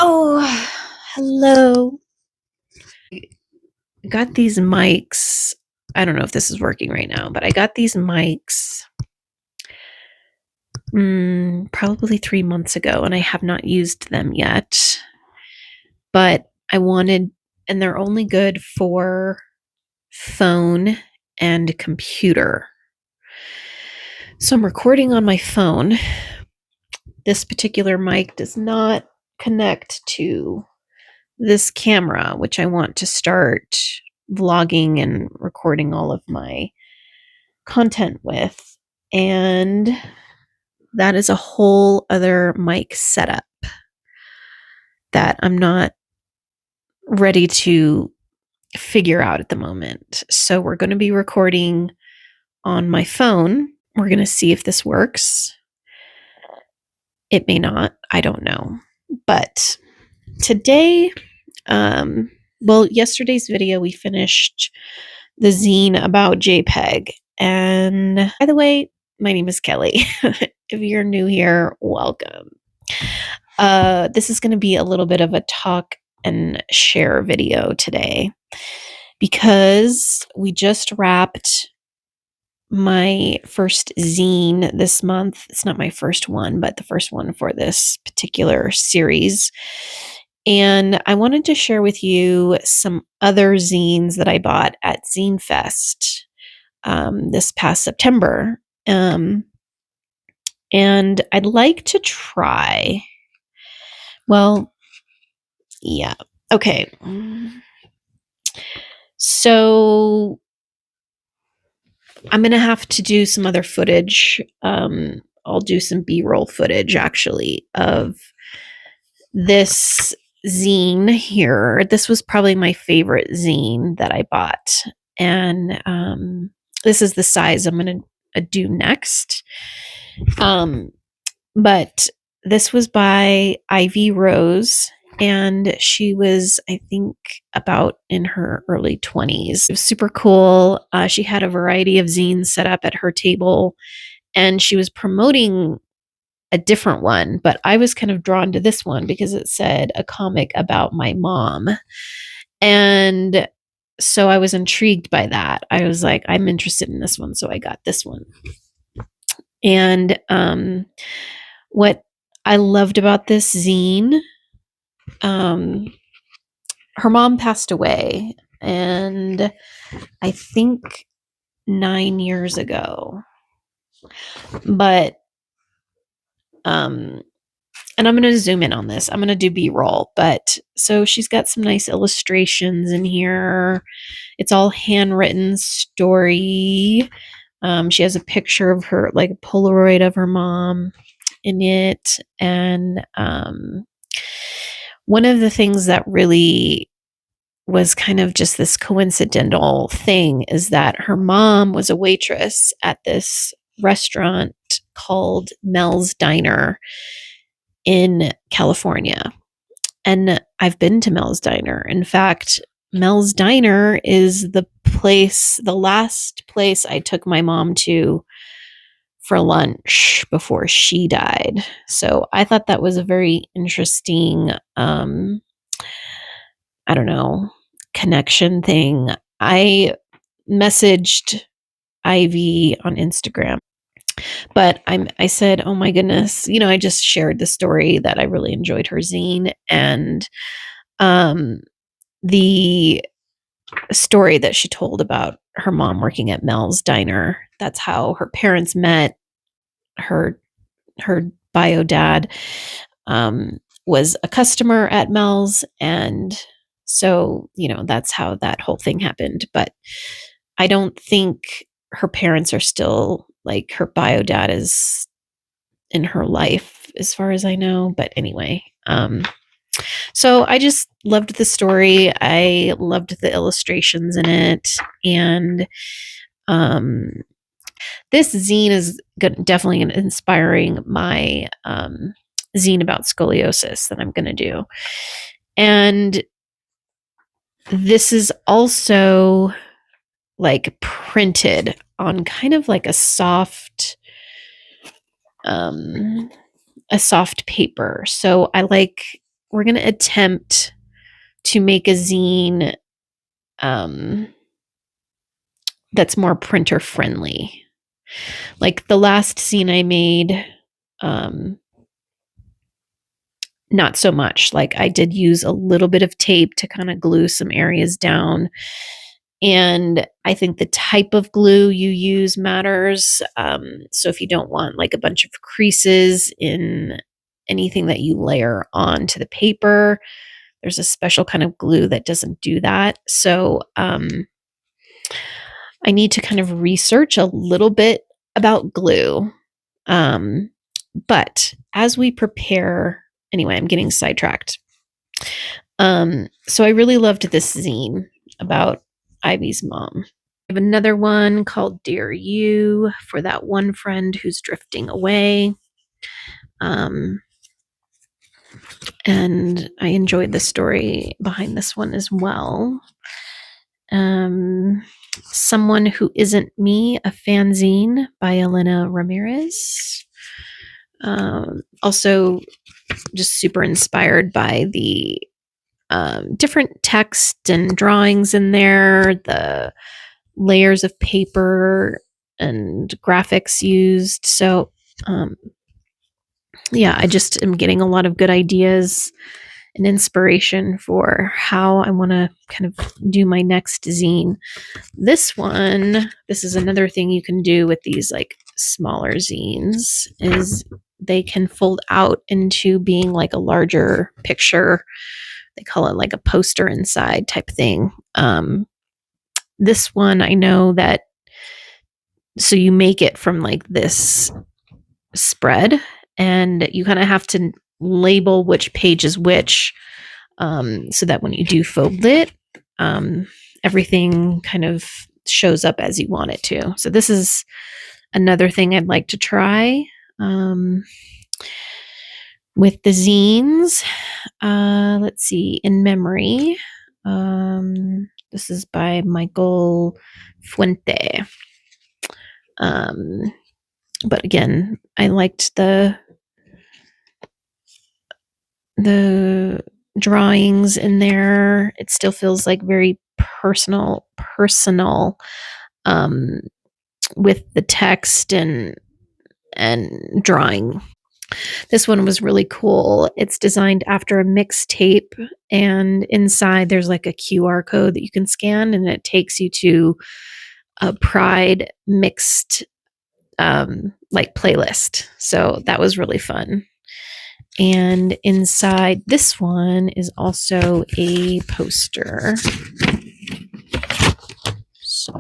Oh, hello. Got these mics. I don't know if this is working right now, but I got these mics probably 3 months ago, and I have not used them yet. But I wanted, and they're only good for phone and computer. So I'm recording on my phone. This particular mic does not connect to this camera, which I want to start vlogging and recording all of my content with. And that is a whole other mic setup that I'm not ready to figure out at the moment. So we're going to be recording on my phone. We're going to see if this works. It may not. I don't know. But today, yesterday's video, we finished the zine about JPEG. And by the way, my name is Kelly. If you're new here, welcome. This is going to be a little bit of a talk and share video today because we just wrapped my first zine this month. It's not my first one, but the first one for this particular series. And I wanted to share with you some other zines that I bought at Zine Fest this past September. And I'd like to try. Well, yeah. Okay. So I'm going to have to do some other footage. I'll do some B-roll footage actually of this zine here. This was probably my favorite zine that I bought. And this is the size I'm going to do next. But this was by Ivy Rose, and she was, I think, about in her early 20s. It was super cool. She had a variety of zines set up at her table, and she was promoting a different one, but I was kind of drawn to this one because it said a comic about my mom. And so I was intrigued by that. I was like, I'm interested in this one, so I got this one. And what I loved about this zine, her mom passed away, and I think 9 years ago. But and I'm going to zoom in on this. I'm going to do B-roll, but so she's got some nice illustrations in here. It's all handwritten story. She has a picture of her, like a Polaroid of her mom in it. And one of the things that really was kind of just this coincidental thing is that her mom was a waitress at this restaurant called Mel's Diner in California. And I've been to Mel's Diner. In fact, Mel's Diner is the last place I took my mom to for lunch before she died. So I thought that was a very interesting, I don't know, connection thing. I messaged Ivy on Instagram, but I said, oh my goodness, I just shared the story that I really enjoyed her zine, and the story that she told about her mom working at Mel's Diner. That's how her parents met. Her bio dad was a customer at Mel's, and so that's how that whole thing happened. But I don't think her parents are still, like, her bio dad is in her life as far as I know. But anyway, so I just loved the story. I loved the illustrations in it. And this zine is definitely inspiring my zine about scoliosis that I'm going to do. And this is also like printed on kind of like a soft paper. So I like we're going to attempt to make a zine that's more printer friendly. Like the last zine I made, not so much. Like I did use a little bit of tape to kind of glue some areas down. And I think the type of glue you use matters. So if you don't want like a bunch of creases in anything that you layer onto the paper, there's a special kind of glue that doesn't do that. So I need to kind of research a little bit about glue. But as we prepare, anyway, I'm getting sidetracked. So I really loved this zine about Ivy's mom. I have another one called Dear You, for that one friend who's drifting away. And I enjoyed the story behind this one as well. Someone Who Isn't Me, a fanzine by Elena Ramirez. Also just super inspired by the different text and drawings in there, the layers of paper and graphics used. So yeah, I just am getting a lot of good ideas and inspiration for how I want to kind of do my next zine. This is another thing you can do with these like smaller zines, is they can fold out into being like a larger picture. They call it like a poster inside type thing. This one, I know that, so you make it from like this spread, and you kind of have to label which page is which, so that when you do fold it, everything kind of shows up as you want it to. So this is another thing I'd like to try with the zines. Let's see, In Memory. This is by Michael Fuente. But again, I liked the drawings in there. It still feels like very personal, with the text and drawing. This one was really cool. It's designed after a mixtape, and inside there's like a QR code that you can scan, and it takes you to a Pride mixed like playlist. So that was really fun. And inside this one is also a poster. So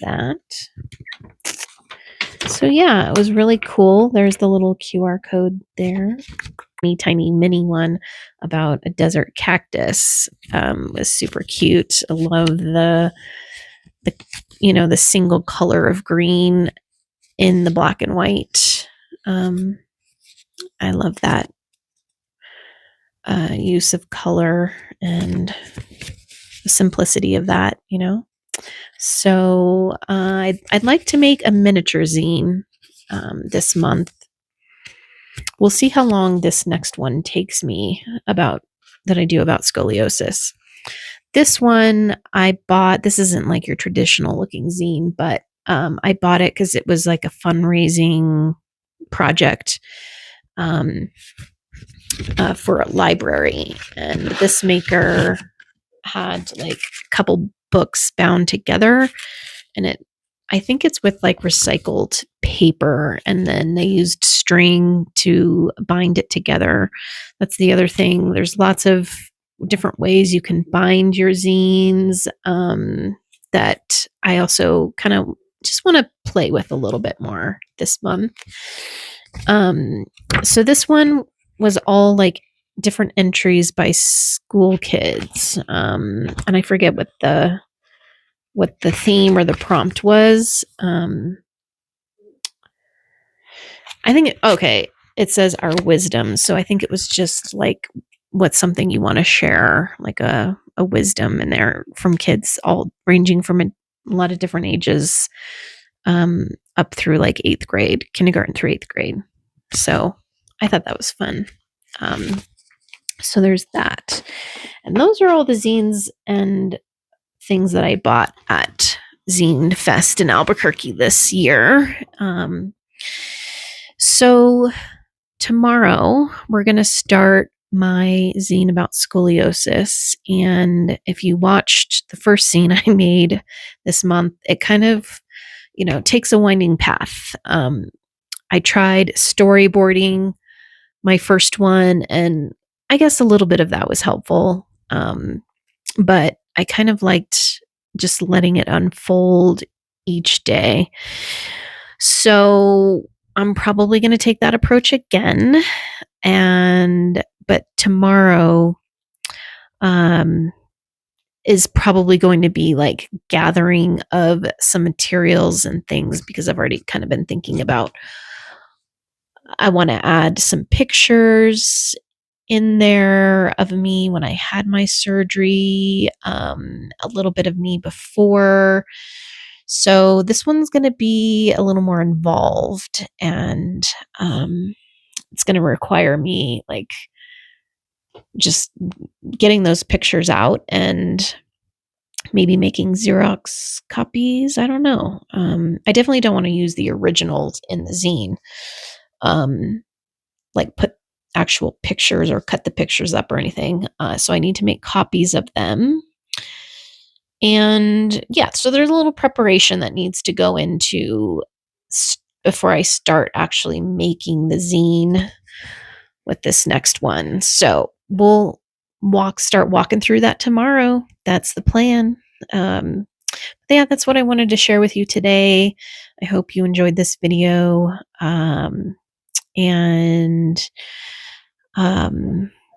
that. So yeah, it was really cool. There's the little QR code there. Tiny mini one about a desert cactus was super cute. I love the single color of green in the black and white. I love that use of color and the simplicity of that, So I'd like to make a miniature zine this month. We'll see how long this next one takes me that I do about scoliosis. This one I bought. This isn't like your traditional looking zine, but I bought it because it was like a fundraising project for a library. And this maker had like a couple books bound together, and I think it's with like recycled paper, and then they used string to bind it together. That's the other thing. There's lots of different ways you can bind your zines that I also kind of just want to play with a little bit more this month. So this one was all like different entries by school kids, and I forget what the theme or the prompt was. I think it says our wisdom, so I think it was just like what's something you want to share, like a wisdom in there from kids, all ranging from a lot of different ages, up through like 8th grade, kindergarten through 8th grade. So I thought that was fun. So there's that. And those are all the zines and things that I bought at Zine Fest in Albuquerque this year. So tomorrow we're going to start my zine about scoliosis. And if you watched the first zine I made this month, it kind of, takes a winding path. I tried storyboarding my first one, and I guess a little bit of that was helpful. But I kind of liked just letting it unfold each day. So I'm probably going to take that approach again. But tomorrow is probably going to be like gathering of some materials and things, because I've already kind of been thinking about, I want to add some pictures in there of me when I had my surgery, a little bit of me before. So this one's going to be a little more involved, and it's going to require me like just getting those pictures out and maybe making Xerox copies. I don't know. I definitely don't want to use the originals in the zine. Like put actual pictures or cut the pictures up or anything. So I need to make copies of them. And yeah, so there's a little preparation that needs to go into before I start actually making the zine with this next one. So we'll start walking through that tomorrow. That's the plan. Yeah, that's what I wanted to share with you today. I hope you enjoyed this video.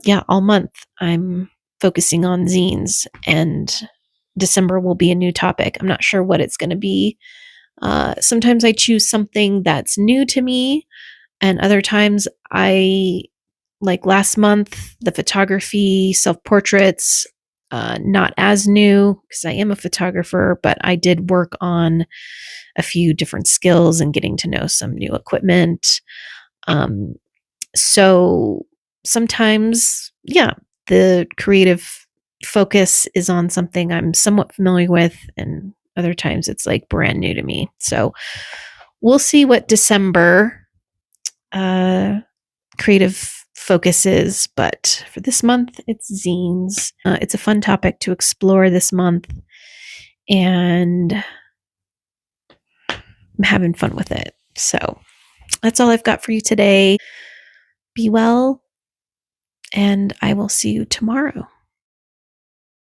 Yeah, all month I'm focusing on zines, and December will be a new topic. I'm not sure what it's going to be. Sometimes I choose something that's new to me, and other times like last month, the photography, self-portraits, not as new because I am a photographer, but I did work on a few different skills and getting to know some new equipment. So sometimes, yeah, the creative focus is on something I'm somewhat familiar with, and other times it's like brand new to me. So we'll see what December creative focus is, but for this month, it's zines. It's a fun topic to explore this month, and I'm having fun with it. So that's all I've got for you today. Be well, and I will see you tomorrow.